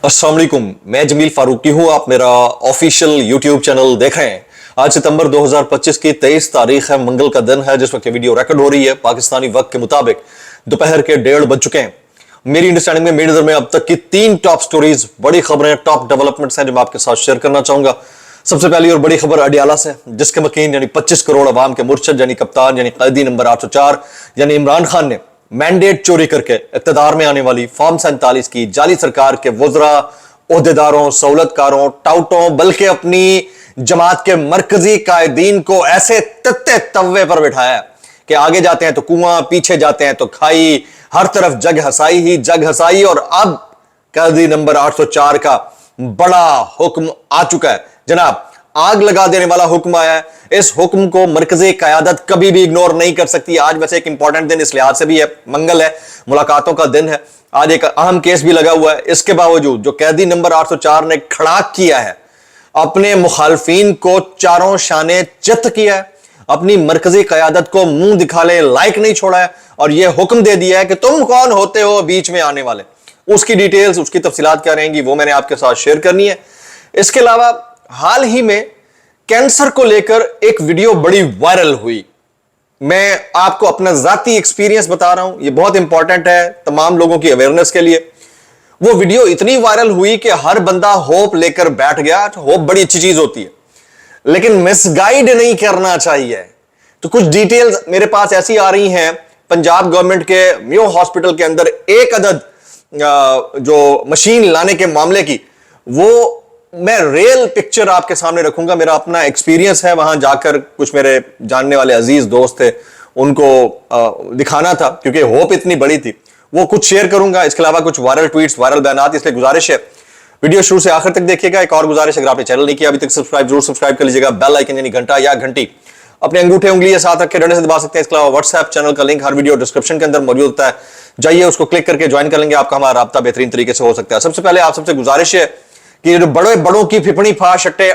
अस्सलाम वालेकुम, मैं जमील फारूकी हूं। आप मेरा ऑफिशियल यूट्यूब चैनल देख रहे हैं। आज सितंबर 2025 की 23 तारीख है, मंगल का दिन है जिस वक्त ये वीडियो रिकॉर्ड हो रही है। पाकिस्तानी वक्त के मुताबिक दोपहर के 1:30 बज चुके हैं। मेरी अंडरस्टैंडिंग में, मेरी नजर में अब तक की 3 टॉप स्टोरीज, बड़ी खबरें, टॉप डेवलपमेंट्स हैं जो मैं आपके साथ शेयर करना चाहूंगा। सबसे पहली और बड़ी खबर अडियाला से, जिसके मकीन यानी 25 करोड़ अवाम के मुर्शद यानी कप्तान यानी कैदी नंबर 804 यानी इमरान खान ने मैंडेट चोरी करके इक्तदार में आने वाली फॉर्म 47 की जाली सरकार के वज़रा, ओहदेदारों, सहूलतकारों, टाउटों, बल्कि अपनी जमात के मरकजी कायदीन को ऐसे तत्ते तवे पर बिठाया कि आगे जाते हैं तो कुआं, पीछे जाते हैं तो खाई, हर तरफ जग हसाई ही जग हसाई। और अब कैदी नंबर 804 का बड़ा हुक्म आ चुका है जनाब। आग लगा देने वाला हुक्म आया है। इस हुक्म को मरकजी कयादत कभी भी इग्नोर नहीं कर सकती। आज वैसे एक इंपॉर्टेंट दिन इस लिहाज से भी है, मंगल है, मुलाकातों का दिन है। आज एक अहम केस भी लगा हुआ है। इसके बावजूद जो कैदी नंबर 804 ने खड़ाक किया है, अपने मुखालफीन को चारों शाने चित किया है, अपनी मरकजी कयादत को मुंह दिखाने लायक नहीं छोड़ा है और यह हुक्म दे दिया है कि तुम कौन होते हो बीच में आने वाले। उसकी डिटेल्स, उसकी तफसीलात क्या रहेंगी वो मैंने आपके साथ शेयर करनी है। इसके अलावा हाल ही में कैंसर को लेकर एक वीडियो बड़ी वायरल हुई। मैं आपको अपना जाती एक्सपीरियंस बता रहा हूं, यह बहुत इंपॉर्टेंट है तमाम लोगों की अवेयरनेस के लिए। वो वीडियो इतनी वायरल हुई कि हर बंदा होप लेकर बैठ गया। होप बड़ी अच्छी चीज होती है, लेकिन मिसगाइड नहीं करना चाहिए। तो कुछ डिटेल्स मेरे पास ऐसी आ रही हैं, पंजाब गवर्नमेंट के म्यो हॉस्पिटल के अंदर एक अदद जो मशीन लाने के मामले की, वो मैं रियल पिक्चर आपके सामने रखूंगा। मेरा अपना एक्सपीरियंस है, वहां जाकर कुछ मेरे जानने वाले अजीज दोस्त थे, उनको दिखाना था क्योंकि होप इतनी बड़ी थी। वो कुछ शेयर करूंगा। इसके अलावा कुछ वायरल ट्वीट्स, वायरल बयानात, इसलिए गुजारिश है वीडियो शुरू से आखिर तक देखिएगा। एक और गुजारिश, अगर आपने चैनल नहीं किया अभी तक सब्सक्राइब, जरूर सब्सक्राइब कर लीजिएगा। बेल आइकन यानी घंटा या घंटी अपने अंगूठे उंगली साथ रख के डंडे से दबा सकते हैं। इसके अलावा व्हाट्सएप चैनल का लिंक हर वीडियो डिस्क्रिप्शन के अंदर मौजूद होता है, जाइए उसको क्लिक करके ज्वाइन कर लेंगे। आपका हमारा राब्ता बेहतरीन तरीके से हो सकता है। सबसे पहले आप सबसे गुजारिश है कि जो बड़ों की फिपनी फाश अट्टे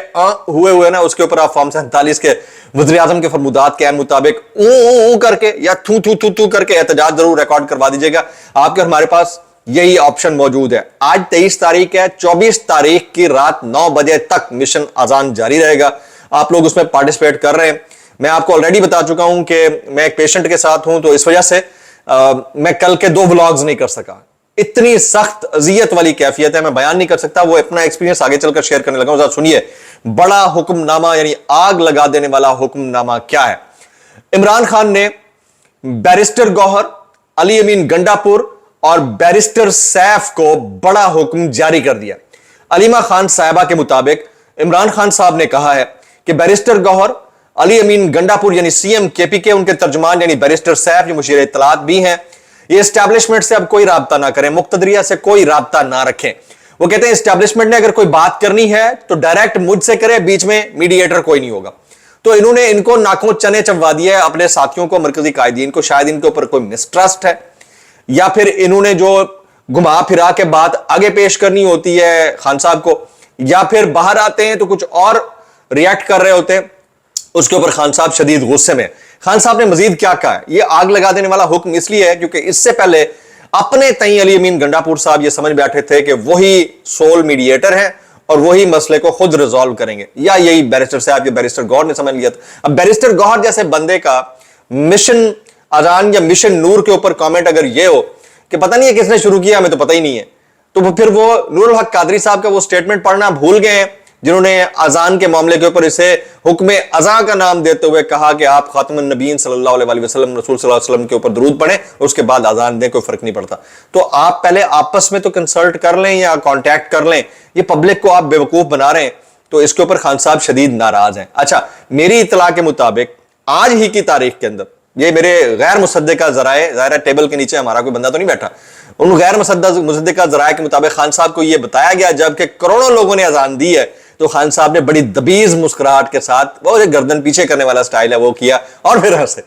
हुए ना, उसके ऊपर आप फॉर्म 47 के वज़ीर आज़म के फरमुदात के मुताबिक ऊ करके या थू थू थू थू करके एहतजाज जरूर रिकॉर्ड करवा दीजिएगा। आपके हमारे पास यही ऑप्शन मौजूद है। आज 23 तारीख है, 24 तारीख की रात 9 बजे तक मिशन अजान जारी रहेगा। आप लोग उसमें पार्टिसिपेट कर रहे हैं। मैं आपको ऑलरेडी बता चुका हूं कि मैं एक पेशेंट के साथ हूं, तो इस वजह से मैं कल के 2 व्लॉग्स नहीं कर सका। इतनी सख्त अजियत वाली कैफियत है, मैं बयान नहीं कर सकता। वो अपना एक्सपीरियंस आगे चलकर शेयर करने लगा हूं। सुनिए, बड़ा हुक्मनामा यानी आग लगा देने वाला हुक्मनामा क्या है। इमरान खान ने बैरिस्टर गौहर, अली अमीन गंडापुर और बैरिस्टर सैफ को बड़ा हुक्म जारी कर दिया। अलीमा खान साहिबा के मुताबिक इमरान खान साहब ने कहा है कि बैरिस्टर गौहर, अली अमीन गंडापुर यानी सीएम केपीके, उनके तर्जुमान यानी बैरिस्टर सैफ जो मुशीर इत्तलात भी हैं, ये एस्टैब्लिशमेंट से अब कोई राब्ता ना करें, मुक्तदरिया से कोई राब्ता ना रखें। वो कहते हैं एस्टैब्लिशमेंट ने अगर कोई बात करनी है तो डायरेक्ट मुझसे करे, बीच में मीडिएटर कोई नहीं होगा। तो इन्होंने इनको नाकों चने चबवा दिया है अपने साथियों को, मरकजी कायदीन को। शायद इनके ऊपर कोई मिसट्रस्ट है या फिर इन्होंने जो घुमा फिरा के बात आगे पेश करनी होती है खान साहब को, या फिर बाहर आते हैं तो कुछ और रिएक्ट कर रहे होते हैं, उसके ऊपर खान साहब शदीद गुस्से में। खान साहब ने मजीद क्या कहा है, यह आग लगा देने वाला हुक्म इसलिए है क्योंकि इससे पहले अपने तई अली अमीन गंडापुर साहब ये समझ बैठे थे कि वही सोल मीडिएटर हैं और वही मसले को खुद रिजॉल्व करेंगे, या यही बैरिस्टर साहब या बैरिस्टर गौहर ने समझ लिया था। अब बैरिस्टर गौहर जैसे बंदे का मिशन अजान या मिशन नूर के ऊपर कमेंट अगर ये हो कि पता नहीं है किसने शुरू किया, हमें तो पता ही नहीं है, तो फिर वो नूरुल हक कादरी साहब का वो स्टेटमेंट पढ़ना भूल गए हैं जिन्होंने अजान के मामले के ऊपर इसे हुक्म अज़ा का नाम देते हुए कहा कि आप खातमुन नबीयीन सल्लल्लाहु अलैहि वसल्लम, रसूल सल्लल्लाहु अलैहि वसल्लम के ऊपर दरूद पढ़ें, उसके बाद अजान दें, कोई फर्क नहीं पड़ता। तो आप पहले आपस में तो कंसल्ट कर लें या कांटेक्ट कर लें। ये पब्लिक को आप बेवकूफ बना रहे हैं, तो इसके ऊपर खान साहब शदीद नाराज हैं। अच्छा, मेरी इतला के मुताबिक आज ही की तारीख के अंदर, ये मेरे गैर मुसद्दिका ज़राए, ज़ाहिर टेबल के नीचे हमारा कोई बंदा तो नहीं बैठा, उन गैर मुसद्दिका ज़राए के मुताबिक खान साहब को यह बताया गया जबकि करोड़ों लोगों ने अजान दी है, तो खान साहब ने बड़ी दबीज मुस्कुराहट के साथ, वो एक गर्दन पीछे करने वाला स्टाइल है, वो किया और फिर हंसे।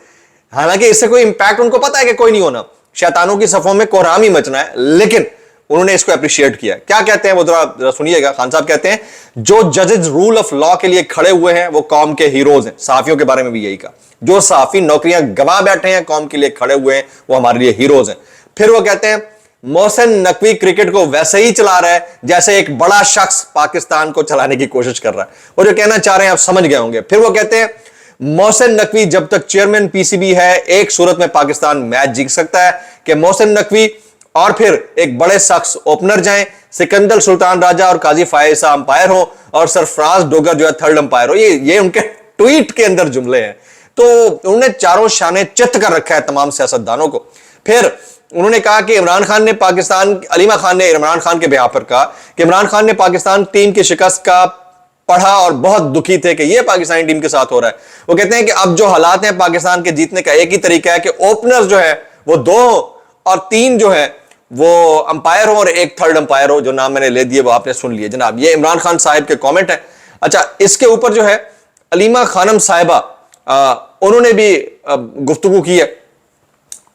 हालांकि इससे कोई इंपैक्ट उनको पता है कि कोई नहीं होना, शैतानों की सफों में कोहराम ही मचना है, लेकिन उन्होंने इसको अप्रिशिएट किया। क्या कहते हैं वो जरा सुनिएगा। खान साहब कहते हैं जो जजेस रूल ऑफ लॉ के लिए खड़े हुए हैं वो कौम के हीरोज हैं। सहाफियों के बारे में भी यही कहा, जो सहाफी नौकरियां गंवा बैठे हैं कौम के लिए खड़े हुए हैं वो हमारे लिए हीरोज हैं। फिर वो कहते हैं मोहसिन नकवी क्रिकेट को वैसे ही चला रहा है जैसे एक बड़ा शख्स पाकिस्तान को चलाने की कोशिश कर रहा है। वो जो कहना चाह रहे हैं आप समझ गए होंगे। फिर वो कहते हैं मोहसिन नकवी जब तक चेयरमैन पीसीबी है, एक सूरत में पाकिस्तान मैच जीत सकता है कि मोहसिन नकवी और फिर एक बड़े शख्स ओपनर जाएं, सिकंदर सुल्तान राजा और काजी फायसा अंपायर हो और सरफराज डोगर जो है थर्ड अंपायर हो। ये उनके ट्वीट के अंदर जुमले हैं। तो उन्होंने चारों शाने चित्त कर रखा है तमाम सियासतदानों को। फिर उन्होंने कहा कि इमरान खान ने अलीमा खान ने इमरान खान के बिहाफ पर कहा कि इमरान खान ने पाकिस्तान टीम की शिकस्त का पढ़ा और बहुत दुखी थे कि यह पाकिस्तानी टीम के साथ हो रहा है। वो कहते हैं कि अब जो हालात हैं पाकिस्तान के जीतने का एक ही तरीका है कि ओपनर्स जो है वो 2 और 3 जो है वो अंपायर हो और एक थर्ड अंपायर हो। जो नाम मैंने ले दिए वो आपने सुन लिए जनाब। ये इमरान खान साहब के कमेंट है। अच्छा, इसके ऊपर जो है अलीमा खानम साहिबा उन्होंने भी गुफ्तगू की है।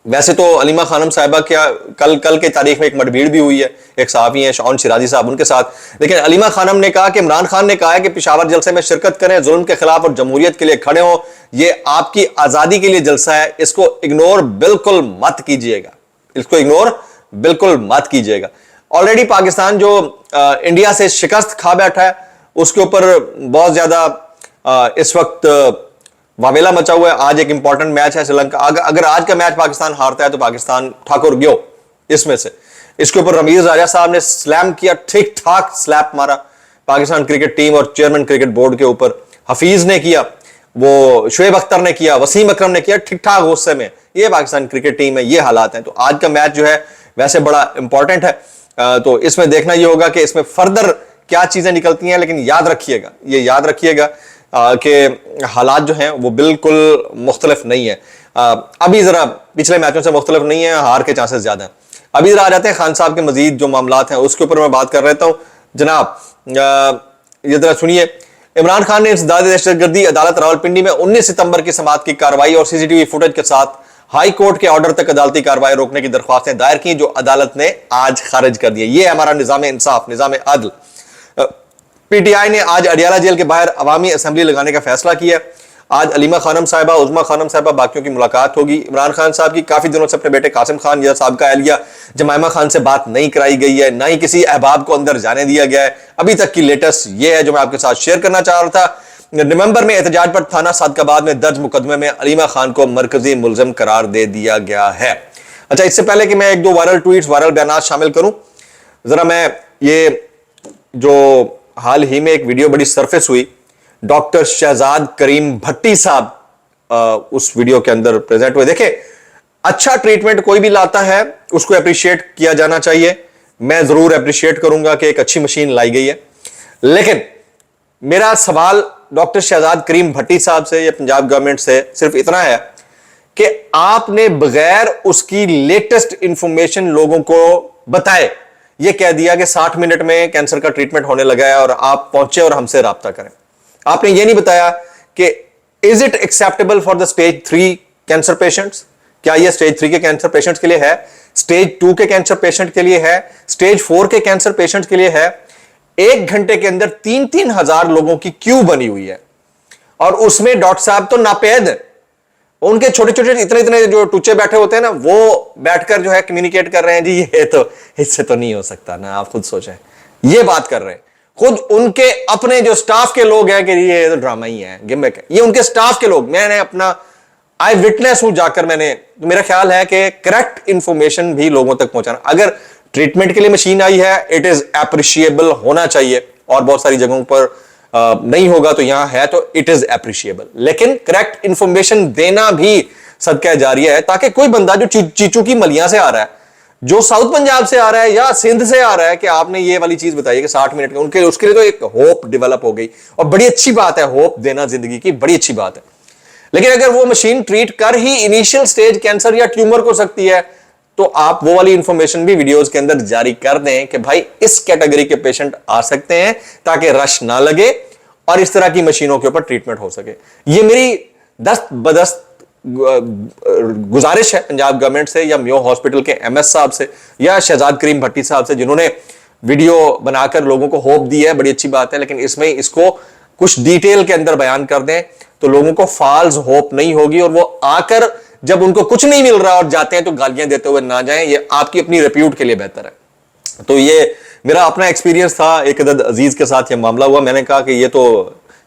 वैसे तो अलीमा खानम साहिबा क्या कल के तारीख में एक मडभीड़ भी हुई है, एक सहाफी हैं शौन शिराजी साहब उनके साथ, लेकिन अलीमा खानम ने कहा कि इमरान खान ने कहा है कि पेशावर जलसे में शिरकत करें, जुल्म के खिलाफ और जमहूरियत के लिए खड़े हो, ये आपकी आजादी के लिए जलसा है, इसको इग्नोर बिल्कुल मत कीजिएगा, इसको इग्नोर बिल्कुल मत कीजिएगा। ऑलरेडी पाकिस्तान जो इंडिया से शिकस्त खा बैठा है उसके ऊपर बहुत ज्यादा इस वक्त वावेला मचा हुआ है। आज एक इंपॉर्टेंट मैच है श्रीलंका, अगर आज का मैच पाकिस्तान हारता है तो पाकिस्तान ठाकुर गयो इसमें से। इसके ऊपर रमीज राजा साहब ने स्लैम किया, ठीक ठाक स्लैप मारा पाकिस्तान क्रिकेट टीम और चेयरमैन क्रिकेट बोर्ड के ऊपर। हफीज ने किया, वो शुएब अख्तर ने किया, वसीम अकरम ने किया, ठीक ठाक गुस्से में। ये पाकिस्तान क्रिकेट टीम है, ये हालात हैं। तो आज का मैच जो है वैसे बड़ा इंपॉर्टेंट है, तो इसमें देखना ये होगा कि इसमें फर्दर क्या चीजें निकलती हैं। लेकिन याद रखिएगा कि हालात जो हैं वो बिल्कुल मुख्तलिफ नहीं है। अभी जरा पिछले मैचों से मुख्तलिफ नहीं है, हार के चांसेस ज्यादा हैं। अभी जरा आ जाते हैं खान साहब के मजीद जो मामलात हैं उसके ऊपर मैं बात कर रहता हूं जनाब। ये जरा सुनिए, इमरान खान ने इंसदाद दहशतगर्दी अदालत रावलपिंडी में 19 सितंबर की समाअत की कार्रवाई और सीसीटीवी फुटेज के साथ हाई कोर्ट के ऑर्डर तक अदालती कार्रवाई रोकने की दरख्वास्तें दायर की, जो अदालत ने आज खारिज कर दी। ये हमारा निजाम इंसाफ, निजाम अदल। पीटीआई ने आज अडियाला जेल के बाहर अवामी असेंबली लगाने का फैसला किया। आज अलीमा खानम साहिबा, उज़मा खानम साहिबा, बाकियों की मुलाकात होगी। इमरान खान साहब की काफी दिनों से अपने बेटे कासिम खान या साहब का एहलिया जमाइमा खान से बात नहीं कराई गई है, ना ही किसी अहबाब को अंदर जाने दिया गया है। अभी तक की लेटेस्ट ये है जो मैं आपके साथ शेयर करना चाह रहा था। नवंबर में एहतजाज पर थाना सादकाबाद में दर्ज मुकदमे में अलीमा खान को मरकजी मुलजिम करार दे दिया गया है। अच्छा, इससे पहले कि मैं एक दो वायरल ट्वीट्स, वायरल बयान शामिल करूं, जरा मैं ये जो हाल ही में एक वीडियो बड़ी सरफेस हुई, डॉक्टर शहजाद करीम भट्टी साहब उस वीडियो के अंदर प्रेजेंट हुए। देखें, अच्छा ट्रीटमेंट कोई भी लाता है उसको अप्रिशिएट किया जाना चाहिए। मैं जरूर अप्रिशिएट करूंगा कि एक अच्छी मशीन लाई गई है, लेकिन मेरा सवाल डॉक्टर शहजाद करीम भट्टी साहब से या पंजाब गवर्नमेंट से सिर्फ इतना है कि आपने बगैर उसकी लेटेस्ट इंफॉर्मेशन लोगों को बताए ये कह दिया कि 60 मिनट में कैंसर का ट्रीटमेंट होने लगा है और आप पहुंचे और हमसे राब्ता करें। आपने ये नहीं बताया कि is it acceptable for the stage 3 cancer patients? क्या ये स्टेज 3 के कैंसर पेशेंट्स के लिए है, स्टेज 2 के कैंसर पेशेंट के लिए है, स्टेज 4 के कैंसर पेशेंट्स के लिए है? 1 घंटे के अंदर 3-3 हजार लोगों की क्यू बनी हुई है और उसमें डॉक्टर साहब तो नापेद है। उनके छोटे छोटे इतने जो टूचे बैठे होते हैं ना, वो बैठकर जो है कम्युनिकेट कर रहे हैं, जी ये तो इससे तो नहीं हो सकता ना, आप खुद सोचें, ये बात कर रहे हैं। खुद उनके अपने जो स्टाफ के लोग हैं कि ये तो ड्रामा ही है, गिमिक है, ये उनके स्टाफ के लोग। मैंने अपना आई विटनेस हूं जाकर, मैंने तो मेरा ख्याल है कि करेक्ट इंफॉर्मेशन भी लोगों तक पहुंचाना। अगर ट्रीटमेंट के लिए मशीन आई है, इट इज एप्रिशिएबल होना चाहिए, और बहुत सारी जगहों पर नहीं होगा तो यहां है तो इट इज एप्रिशिएबल, लेकिन करेक्ट इंफॉर्मेशन देना भी सदका जारिया है, ताकि कोई बंदा जो चीचू की मलियां से आ रहा है, जो साउथ पंजाब से आ रहा है या सिंध से आ रहा है कि आपने ये वाली चीज बताई कि 60 मिनट के, उसके लिए तो एक होप डेवलप हो गई और बड़ी अच्छी बात है, होप देना जिंदगी की बड़ी अच्छी बात है। लेकिन अगर वो मशीन ट्रीट कर ही इनिशियल स्टेज कैंसर या ट्यूमर को सकती है, तो आप वो वाली इंफॉर्मेशन भी वीडियोस के अंदर जारी कर दें कि भाई इस कैटेगरी के पेशेंट आ सकते हैं, ताकि रश ना लगे और इस तरह की मशीनों के ऊपर ट्रीटमेंट हो सके। ये मेरी दस्त बदस्त गुजारिश है पंजाब गवर्नमेंट से या मियो हॉस्पिटल के एमएस साहब से या शहजाद करीम भट्टी साहब से, जिन्होंने वीडियो बनाकर लोगों को होप दी है, बड़ी अच्छी बात है, लेकिन इसमें इसको कुछ डिटेल के अंदर बयान कर दें तो लोगों को फॉल्स होप नहीं होगी और वो आकर जब उनको कुछ नहीं मिल रहा और जाते हैं तो गालियां देते हुए ना जाएं, ये आपकी अपनी रेप्यूट के लिए बेहतर है। तो ये मेरा अपना एक्सपीरियंस था, एक अदद अजीज के साथ ये मामला हुआ। मैंने कहा कि ये तो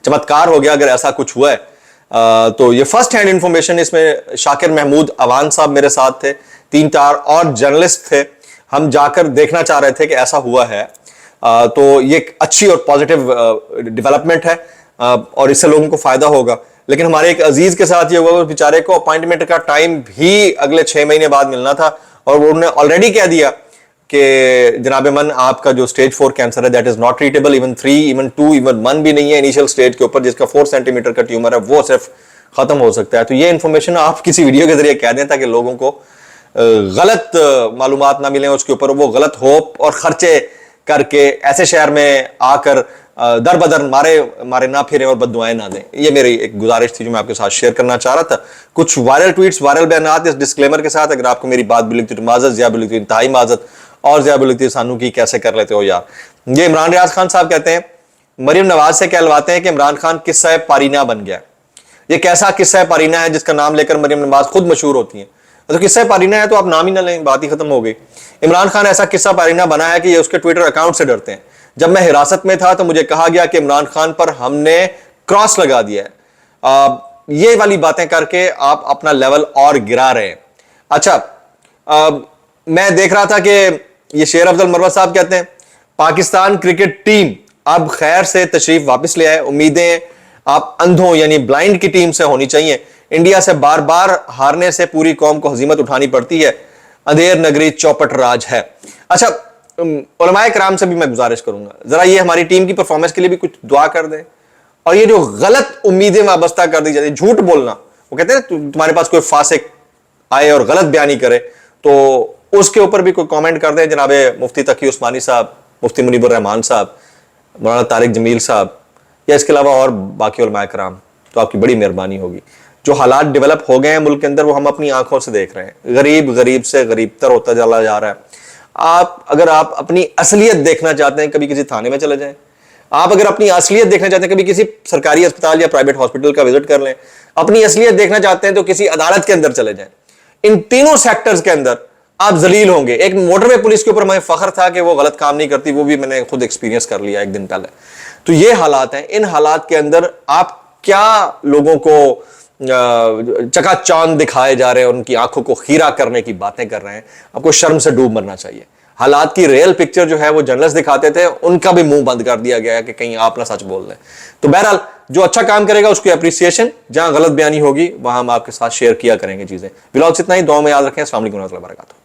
चमत्कार हो गया अगर ऐसा कुछ हुआ है। तो ये फर्स्ट हैंड इंफॉर्मेशन, इसमें शाकिर महमूद अवान साहब मेरे साथ थे, 3-4 और जर्नलिस्ट थे। हम जाकर देखना चाह रहे थे कि ऐसा हुआ है। तो ये एक अच्छी और पॉजिटिव डेवलपमेंट है और इससे लोगों को फायदा होगा। लेकिन हमारे एक अजीज के साथ ये हुआ, उस बेचारे को अपॉइंटमेंट का टाइम भी अगले 6 महीने बाद मिलना था और उन्होंने ऑलरेडी कह दिया कि जनाब मन, आपका जो स्टेज 4 कैंसर है that is not treatable, even 3, even 2, even 1 भी नहीं है इनिशियल स्टेज के ऊपर। जिसका 4 सेंटीमीटर का ट्यूमर है वो सिर्फ खत्म हो सकता है। तो ये इंफॉर्मेशन आप किसी वीडियो के जरिए कह दें ताकि लोगों को गलत मालूमात ना मिले उसके ऊपर, वो गलत होप और खर्चे करके ऐसे शहर में आकर दर बदर मारे ना फिरे और बददुआएं ना दें। ये मेरी एक गुजारिश थी जो मैं आपके साथ शेयर करना चाह रहा था। कुछ वायरल ट्वीट्स, वायरल बयानात इस डिस्क्लेमर के साथ, अगर आपको मेरी बात भी लगती तो माजत, ज्यादा भी लगती इंतहाई माजत, और ज्यादा भी लगती सानू की कैसे कर लेते हो यार। ये इमरान रियाज खान साहब कहते हैं, मरियम नवाज से कहलवाते हैं कि इमरान खान किस्सा पारीना बन गया। ये कैसा किस्सा पारीना है जिसका नाम लेकर मरियम नवाज खुद मशहूर होती हैं? तो किस्सा पारीना है तो आप नाम ही ना लें, बात ही खत्म हो गई। इमरान खान ऐसा किस्सा पारीना बना है कि ये उसके ट्विटर अकाउंट से डरते हैं। जब मैं हिरासत में था तो मुझे कहा गया कि इमरान खान पर हमने क्रॉस लगा दिया है। ये वाली बातें करके आप अपना लेवल और गिरा रहे हैं। अच्छा, मैं देख रहा था कि ये शेर अफजल मरवत साहब कहते हैं पाकिस्तान क्रिकेट टीम अब खैर से तशरीफ वापस ले आए, उम्मीदें आप अंधों यानी ब्लाइंड की टीम से होनी चाहिए। इंडिया से बार बार हारने से पूरी कौम को हजीमत उठानी पड़ती है, अंधेर नगरी चौपट राज है। अच्छा, उलमाए कराम से भी मैं गुजारिश करूंगा जरा ये हमारी टीम की परफॉर्मेंस के लिए भी कुछ दुआ कर दें। और ये जो गलत उम्मीदें वाबस्ता कर दी जाती, झूठ बोलना, वो कहते हैं तुम्हारे पास कोई फासिक आए और गलत बयानी करे तो उसके ऊपर भी कोई कमेंट कर दें। जनाब मुफ्ती तकी उस्मानी साहब, मुफ्ती मुनीबुर रहमान साहब, मौलाना तारिक जमील साहब, या इसके अलावा और बाकी उलमाए कराम, तो आपकी बड़ी मेहरबानी होगी। जो हालात डेवलप हो गए हैं मुल्क के अंदर वो हम अपनी आंखों से देख रहे हैं। गरीब गरीब से गरीबतर होता चला जा रहा है। अगर आप अपनी असलियत देखना चाहते हैं, कभी किसी थाने में चले जाएं। आप अगर अपनी असलियत देखना चाहते हैं, कभी किसी सरकारी अस्पताल या प्राइवेट हॉस्पिटल का विजिट कर लें। अपनी असलियत देखना चाहते हैं तो किसी अदालत के अंदर चले जाएं। इन तीनों सेक्टर्स के अंदर आप जलील होंगे। एक मोटरवे पुलिस के ऊपर हमें फख्र था कि वो गलत काम नहीं करती, वो भी मैंने खुद एक्सपीरियंस कर लिया एक दिन पहले। तो ये हालात हैं। इन हालात के अंदर आप क्या लोगों को चकाचौंध दिखाए जा रहे हैं, उनकी आंखों को खीरा करने की बातें कर रहे हैं। आपको शर्म से डूब मरना चाहिए। हालात की रियल पिक्चर जो है वो जर्नलिस्ट दिखाते थे, उनका भी मुंह बंद कर दिया गया है कि कहीं आप ना सच बोल दें। तो बहरहाल जो अच्छा काम करेगा उसकी अप्रिसिएशन, जहां गलत बयानी होगी वहां हम आपके साथ शेयर किया करेंगे चीजें। व्लॉग्स इतना ही, दुआ में याद रखें। अस्सलाम वालेकुम व रहमतुल्लाहि व बरकातहू।